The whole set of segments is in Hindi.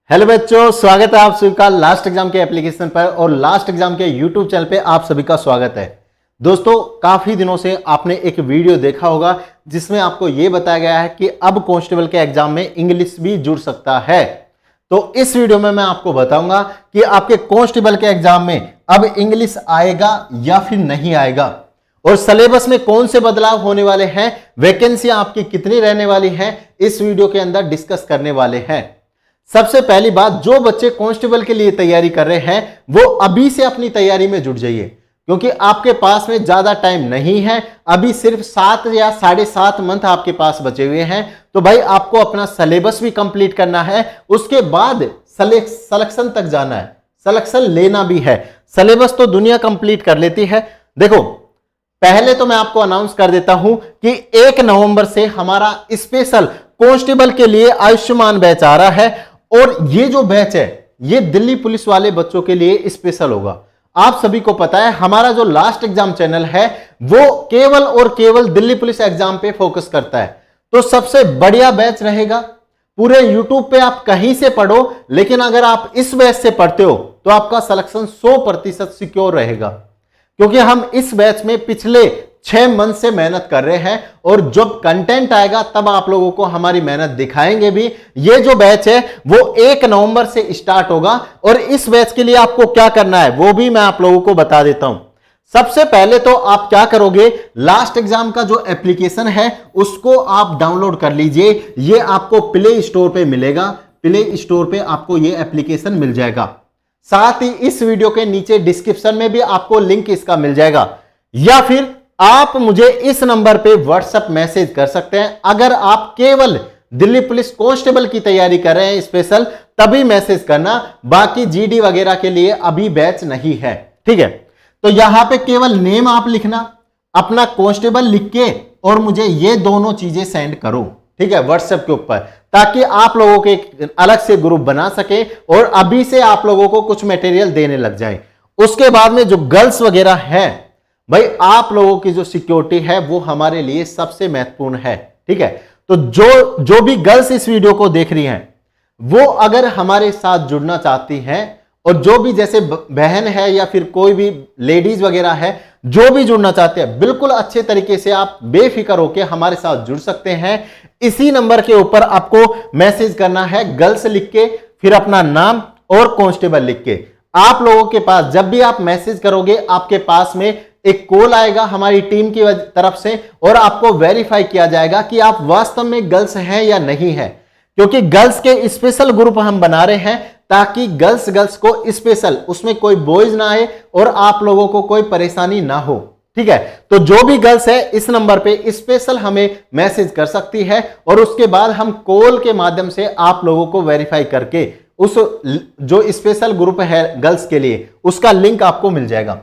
हेलो बच्चों, स्वागत है आप सभी का लास्ट एग्जाम के एप्लीकेशन पर और लास्ट एग्जाम के यूट्यूब चैनल पे आप सभी का स्वागत है। दोस्तों, काफी दिनों से आपने एक वीडियो देखा होगा जिसमें आपको यह बताया गया है कि अब कांस्टेबल के एग्जाम में इंग्लिश भी जुड़ सकता है। तो इस वीडियो में मैं आपको बताऊंगा कि आपके कांस्टेबल के एग्जाम में अब इंग्लिश आएगा या फिर नहीं आएगा, और सिलेबस में कौन से बदलाव होने वाले हैं, वैकेंसी आपकी कितनी रहने वाली है, इस वीडियो के अंदर डिस्कस करने वाले हैं। सबसे पहली बात, जो बच्चे कांस्टेबल के लिए तैयारी कर रहे हैं वो अभी से अपनी तैयारी में जुट जाइए, क्योंकि आपके पास में ज्यादा टाइम नहीं है। अभी सिर्फ 7 या 7.5 मंथ आपके पास बचे हुए हैं। तो भाई आपको अपना सिलेबस भी कंप्लीट करना है, उसके बाद सिलेक्शन तक जाना है, सिलेक्शन लेना भी है। सिलेबस तो दुनिया कंप्लीट कर लेती है। देखो, पहले तो मैं आपको अनाउंस कर देता हूं कि 1 नवंबर से हमारा स्पेशल कांस्टेबल के लिए आयुष्मान बैच आ रहा है, और ये जो बैच है ये दिल्ली पुलिस वाले बच्चों के लिए स्पेशल होगा। आप सभी को पता है हमारा जो लास्ट एग्जाम चैनल है वो केवल और केवल दिल्ली पुलिस एग्जाम पे फोकस करता है। तो सबसे बढ़िया बैच रहेगा। पूरे यूट्यूब पे आप कहीं से पढ़ो, लेकिन अगर आप इस बैच से पढ़ते हो तो आपका सिलेक्शन 100% सिक्योर रहेगा, क्योंकि हम इस बैच में पिछले 6 मंथ से मेहनत कर रहे हैं, और जब कंटेंट आएगा तब आप लोगों को हमारी मेहनत दिखाएंगे भी। ये जो बैच है वो 1 नवंबर से स्टार्ट होगा, और इस बैच के लिए आपको क्या करना है वो भी मैं आप लोगों को बता देता हूं। सबसे पहले तो आप क्या करोगे, लास्ट एग्जाम का जो एप्लीकेशन है उसको आप डाउनलोड कर लीजिए। ये आपको प्ले स्टोर पे मिलेगा, प्ले स्टोर पे आपको ये एप्लीकेशन मिल जाएगा। साथ ही इस वीडियो के नीचे डिस्क्रिप्शन में भी आपको लिंक इसका मिल जाएगा, या फिर आप मुझे इस नंबर पे व्हाट्सएप मैसेज कर सकते हैं। अगर आप केवल दिल्ली पुलिस कांस्टेबल की तैयारी कर रहे हैं स्पेशल, तभी मैसेज करना, बाकी जीडी वगैरह के लिए अभी बैच नहीं है। ठीक है, तो यहां पे केवल नेम आप लिखना, अपना कांस्टेबल लिख के, और मुझे ये दोनों चीजें सेंड करो, ठीक है, व्हाट्सएप के ऊपर, ताकि आप लोगों के एक अलग से ग्रुप बना सके और अभी से आप लोगों को कुछ मटेरियल देने लग जाए। उसके बाद में जो गर्ल्स वगैरह है, भाई आप लोगों की जो सिक्योरिटी है वो हमारे लिए सबसे महत्वपूर्ण है। ठीक है, तो जो भी गर्ल्स इस वीडियो को देख रही हैं वो अगर हमारे साथ जुड़ना चाहती हैं, और जो भी जैसे बहन है या फिर कोई भी लेडीज वगैरह है जो भी जुड़ना चाहते हैं, बिल्कुल अच्छे तरीके से आप बेफिक्र होकर हमारे साथ जुड़ सकते हैं। इसी नंबर के ऊपर आपको मैसेज करना है, गर्ल्स लिख के, फिर अपना नाम और कांस्टेबल लिख के। आप लोगों के पास जब भी आप मैसेज करोगे आपके पास में एक कॉल आएगा हमारी टीम की तरफ से, और आपको वेरीफाई किया जाएगा कि आप वास्तव में गर्ल्स हैं या नहीं है, क्योंकि गर्ल्स के स्पेशल ग्रुप हम बना रहे हैं ताकि गर्ल्स को स्पेशल, उसमें कोई बॉयज ना आए और आप लोगों को कोई परेशानी ना हो। ठीक है, तो जो भी गर्ल्स है इस नंबर पे स्पेशल हमें मैसेज कर सकती है, और उसके बाद हम कॉल के माध्यम से आप लोगों को वेरीफाई करके उस जो स्पेशल ग्रुप है गर्ल्स के लिए उसका लिंक आपको मिल जाएगा।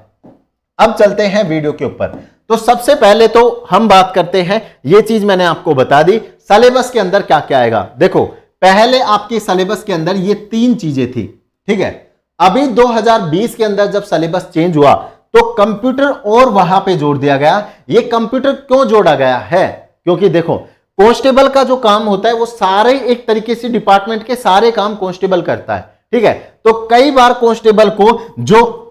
अब चलते हैं वीडियो के ऊपर। तो सबसे पहले तो हम बात करते हैं, ये चीज मैंने आपको बता दी, सिलेबस के अंदर क्या क्या आएगा। देखो, पहले आपके सिलेबस के अंदर ये 3 चीजें थी। ठीक है, अभी 2020 के अंदर जब सिलेबस चेंज हुआ तो कंप्यूटर और वहां पे जोड़ दिया गया। ये कंप्यूटर क्यों जोड़ा गया है, क्योंकि देखो कांस्टेबल का जो काम होता है वो सारे एक तरीके से डिपार्टमेंट के सारे काम कांस्टेबल करता है। ठीक है, तो कई बार कांस्टेबल को जो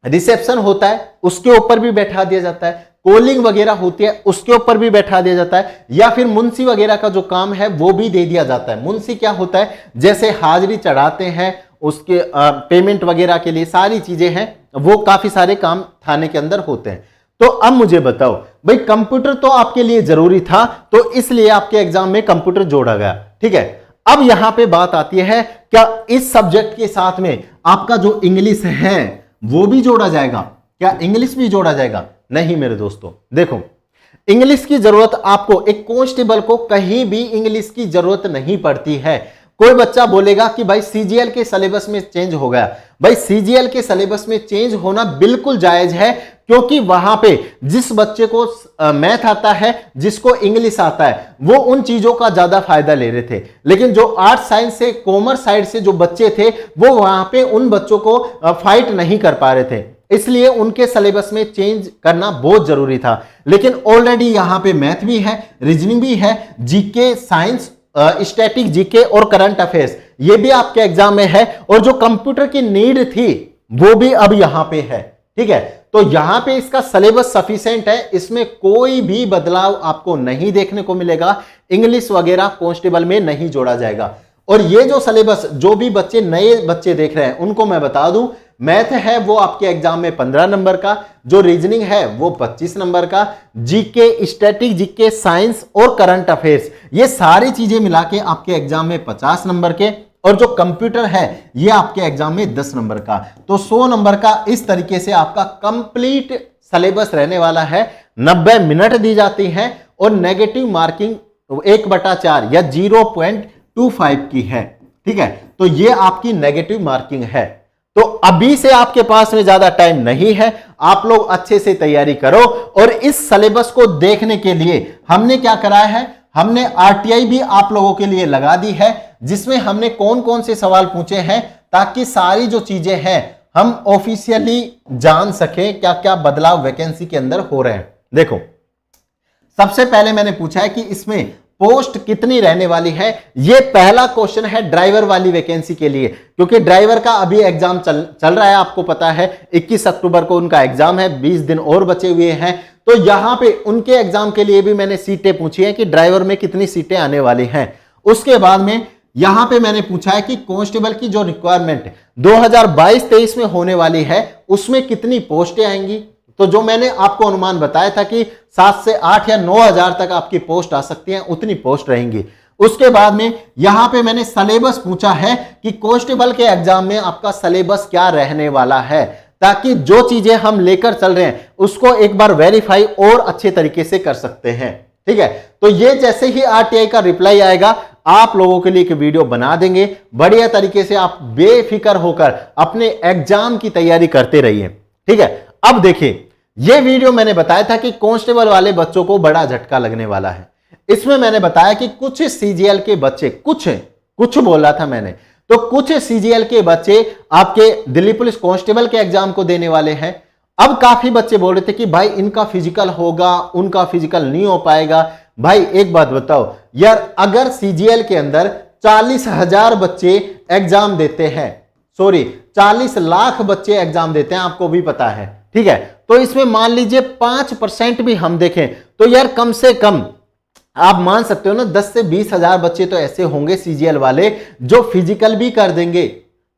रिसेप्शन होता है उसके ऊपर भी बैठा दिया जाता है, कॉलिंग वगैरह होती है उसके ऊपर भी बैठा दिया जाता है, या फिर मुंशी वगैरह का जो काम है वो भी दे दिया जाता है। मुंशी क्या होता है, जैसे हाजिरी चढ़ाते हैं, उसके पेमेंट वगैरह के लिए सारी चीजें हैं, वो काफी सारे काम थाने के अंदर होते हैं। तो अब मुझे बताओ भाई, कंप्यूटर तो आपके लिए जरूरी था, तो इसलिए आपके एग्जाम में कंप्यूटर जोड़ा गया। ठीक है, अब यहां पे बात आती है, क्या इस सब्जेक्ट के साथ में आपका जो इंग्लिश है वो भी जोड़ा जाएगा? क्या इंग्लिश भी जोड़ा जाएगा? नहीं मेरे दोस्तों, देखो इंग्लिश की जरूरत आपको, एक कांस्टेबल को कहीं भी इंग्लिश की जरूरत नहीं पड़ती है। कोई बच्चा बोलेगा कि भाई सीजीएल के सिलेबस में चेंज हो गया। भाई सीजीएल के सिलेबस में चेंज होना बिल्कुल जायज है, क्योंकि वहां पे जिस बच्चे को मैथ आता है, जिसको इंग्लिश आता है, वो उन चीजों का ज्यादा फायदा ले रहे थे। लेकिन जो आर्ट्स साइंस से, कॉमर्स साइड से जो बच्चे थे वो वहां पे उन बच्चों को फाइट नहीं कर पा रहे थे, इसलिए उनके सिलेबस में चेंज करना बहुत जरूरी था। लेकिन ऑलरेडी यहां पे मैथ भी है, रीजनिंग भी है, जीके, साइंस, स्टैटिक जीके और करंट अफेयर्स, ये भी आपके एग्जाम में है, और जो कंप्यूटर की नीड थी वो भी अब यहां पे है। ठीक है, तो यहां पे इसका सिलेबस सफिशिएंट है, इसमें कोई भी बदलाव आपको नहीं देखने को मिलेगा। इंग्लिश वगैरह कांस्टेबल में नहीं जोड़ा जाएगा। और ये जो सिलेबस, जो भी बच्चे नए बच्चे देख रहे हैं उनको मैं बता दूं, मैथ है वो आपके एग्जाम में 15 नंबर का, जो रीजनिंग है वो 25 नंबर का, जीके, स्टैटिक जीके, साइंस और करंट अफेयर्स, ये सारी चीजें मिला के आपके एग्जाम में 50 नंबर के, और जो कंप्यूटर है ये आपके एग्जाम में 10 नंबर का। तो 100 नंबर का इस तरीके से आपका कंप्लीट सिलेबस रहने वाला है। 90 मिनट दी जाती है और नेगेटिव मार्किंग 1/4 या 0.25 की है। ठीक है, तो ये आपकी नेगेटिव मार्किंग है। तो अभी से आपके पास में ज्यादा टाइम नहीं है, आप लोग अच्छे से तैयारी करो। और इस सिलेबस को देखने के लिए हमने क्या कराया है, हमने आरटीआई भी आप लोगों के लिए लगा दी है, जिसमें हमने कौन कौन से सवाल पूछे हैं, ताकि सारी जो चीजें हैं हम ऑफिशियली जान सकें क्या क्या बदलाव वैकेंसी के अंदर हो रहे हैं। देखो, सबसे पहले मैंने पूछा है कि इसमें पोस्ट कितनी रहने वाली है। ये पहला क्वेश्चन है ड्राइवर वाली वैकेंसी के लिए, क्योंकि ड्राइवर का अभी एग्जाम चल रहा है, आपको पता है 21 अक्टूबर को उनका एग्जाम है, 20 दिन और बचे हुए हैं। तो यहां पे उनके एग्जाम के लिए भी मैंने सीटें पूछी है कि ड्राइवर में कितनी सीटें आने वाली हैं। उसके बाद में यहां पे मैंने पूछा है कि कांस्टेबल की जो रिक्वायरमेंट 2022-23 में होने वाली है उसमें कितनी पोस्टें आएंगी। तो जो मैंने आपको अनुमान बताया था कि 7 से 8 या 9 हजार तक आपकी पोस्ट आ सकती है, उतनी पोस्ट रहेंगी। उसके बाद में यहां पे मैंने सिलेबस पूछा है कि कांस्टेबल के एग्जाम में आपका सिलेबस क्या रहने वाला है, ताकि जो चीजें हम लेकर चल रहे हैं उसको एक बार वेरीफाई और अच्छे तरीके से कर सकते हैं। ठीक है, तो ये जैसे ही आरटीआई का रिप्लाई आएगा आप लोगों के लिए एक वीडियो बना देंगे, बढ़िया तरीके से आप बेफिक्र होकर अपने एग्जाम की तैयारी करते रहिए। ठीक है, अब देखिए, यह वीडियो मैंने बताया था कि कांस्टेबल वाले बच्चों को बड़ा झटका लगने वाला है। इसमें मैंने बताया कि कुछ सीजीएल के बच्चे, कुछ बोला था मैंने, तो कुछ सीजीएल के बच्चे आपके दिल्ली पुलिस कांस्टेबल के एग्जाम को देने वाले हैं। अब काफी बच्चे बोल रहे थे कि भाई इनका फिजिकल होगा, उनका फिजिकल नहीं हो पाएगा। भाई एक बात बताओ यार, अगर सीजीएल के अंदर 40,000 बच्चे एग्जाम देते हैं, 40 लाख बच्चे एग्जाम देते हैं, आपको भी पता है। ठीक है, तो इसमें मान लीजिए 5% भी हम देखें तो यार कम से कम आप मान सकते हो ना 10 से 20 हजार बच्चे तो ऐसे होंगे सीजीएल वाले जो फिजिकल भी कर देंगे।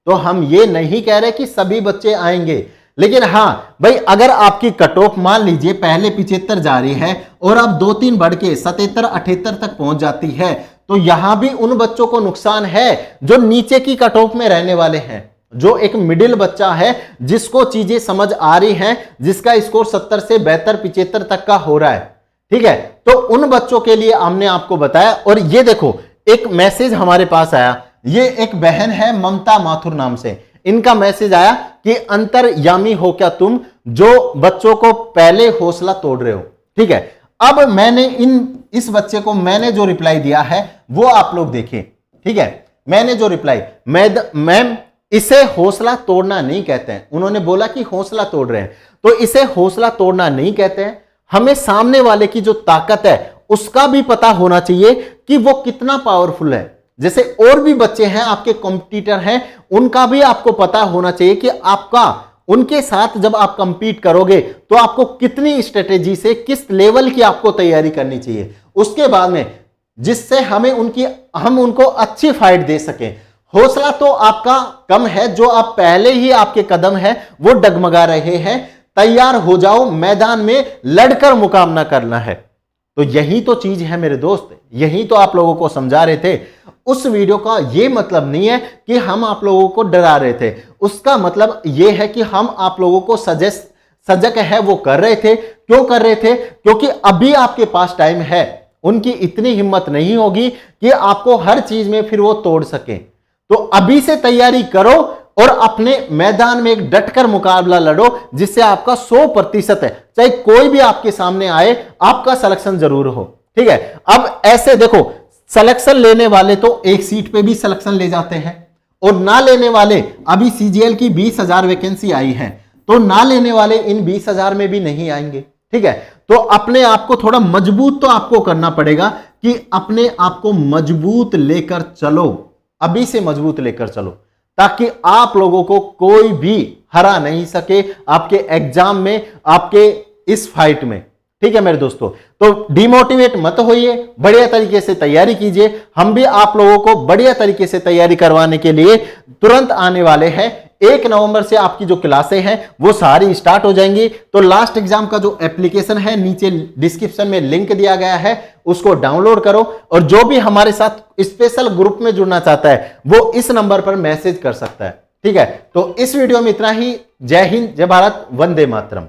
तो हम ये नहीं कह रहे कि सभी बच्चे आएंगे, लेकिन हां भाई, अगर आपकी कट ऑफ मान लीजिए पहले 75 जा रही है और अब 2-3 बढ़ के 77-78 तक पहुंच जाती है, तो यहां भी उन बच्चों को नुकसान है जो नीचे की कट ऑफ में रहने वाले हैं। जो एक मिडिल बच्चा है जिसको चीजें समझ आ रही हैं, जिसका स्कोर 70 से 72-75 तक का हो रहा है। ठीक है, तो उन बच्चों के लिए हमने आपको बताया। और ये देखो, एक मैसेज हमारे पास आया, ये एक बहन है ममता माथुर नाम से, इनका मैसेज आया कि अंतर्यामी हो क्या तुम जो बच्चों को पहले हौसला तोड़ रहे हो। ठीक है, अब मैंने इस बच्चे को मैंने जो रिप्लाई दिया है वो आप लोग देखें। ठीक है, मैंने जो रिप्लाई, मैम इसे हौसला तोड़ना नहीं कहते हैं, उन्होंने बोला कि हौसला तोड़ रहे हैं, तो इसे हौसला तोड़ना नहीं कहते हैं। हमें सामने वाले की जो ताकत है उसका भी पता होना चाहिए कि वो कितना पावरफुल है। जैसे और भी बच्चे हैं आपके कॉम्पिटिटर हैं, उनका भी आपको पता होना चाहिए कि आपका उनके साथ जब आप कंपीट करोगे तो आपको कितनी स्ट्रेटेजी से किस लेवल की आपको तैयारी करनी चाहिए। उसके बाद में जिससे हम उनको अच्छी फाइट दे सकें। हौसला तो आपका कम है, जो आप पहले ही आपके कदम है वो डगमगा रहे हैं। तैयार हो जाओ, मैदान में लड़कर मुकाबला करना है। तो यही तो चीज है मेरे दोस्त, यही तो आप लोगों को समझा रहे थे। उस वीडियो का ये मतलब नहीं है कि हम आप लोगों को डरा रहे थे, उसका मतलब ये है कि हम आप लोगों को सजग है वो कर रहे थे। क्यों कर रहे थे? क्योंकि अभी आपके पास टाइम है। उनकी इतनी हिम्मत नहीं होगी कि आपको हर चीज में फिर वो तोड़ सके। तो अभी से तैयारी करो और अपने मैदान में एक डटकर मुकाबला लड़ो, जिससे आपका 100% है, चाहे कोई भी आपके सामने आए, आपका सिलेक्शन जरूर हो। ठीक है, अब ऐसे देखो, सिलेक्शन लेने वाले तो एक सीट पे भी सिलेक्शन ले जाते हैं, और ना लेने वाले, अभी सीजीएल की 20,000 वैकेंसी आई है, तो ना लेने वाले इन 20,000 में भी नहीं आएंगे। ठीक है, तो अपने आप को थोड़ा मजबूत तो आपको करना पड़ेगा कि अपने आप को मजबूत लेकर चलो। अभी से मजबूत लेकर चलो, ताकि आप लोगों को कोई भी हरा नहीं सके आपके एग्जाम में, आपके इस फाइट में। ठीक है मेरे दोस्तों, तो डिमोटिवेट मत होइए, बढ़िया तरीके से तैयारी कीजिए। हम भी आप लोगों को बढ़िया तरीके से तैयारी करवाने के लिए तुरंत आने वाले हैं। 1 नवंबर से आपकी जो क्लासें हैं वो सारी स्टार्ट हो जाएंगी। तो लास्ट एग्जाम का जो एप्लीकेशन है नीचे डिस्क्रिप्शन में लिंक दिया गया है, उसको डाउनलोड करो। और जो भी हमारे साथ स्पेशल ग्रुप में जुड़ना चाहता है वो इस नंबर पर मैसेज कर सकता है। ठीक है, तो इस वीडियो में इतना ही। जय हिंद, जय भारत, वंदे मातरम।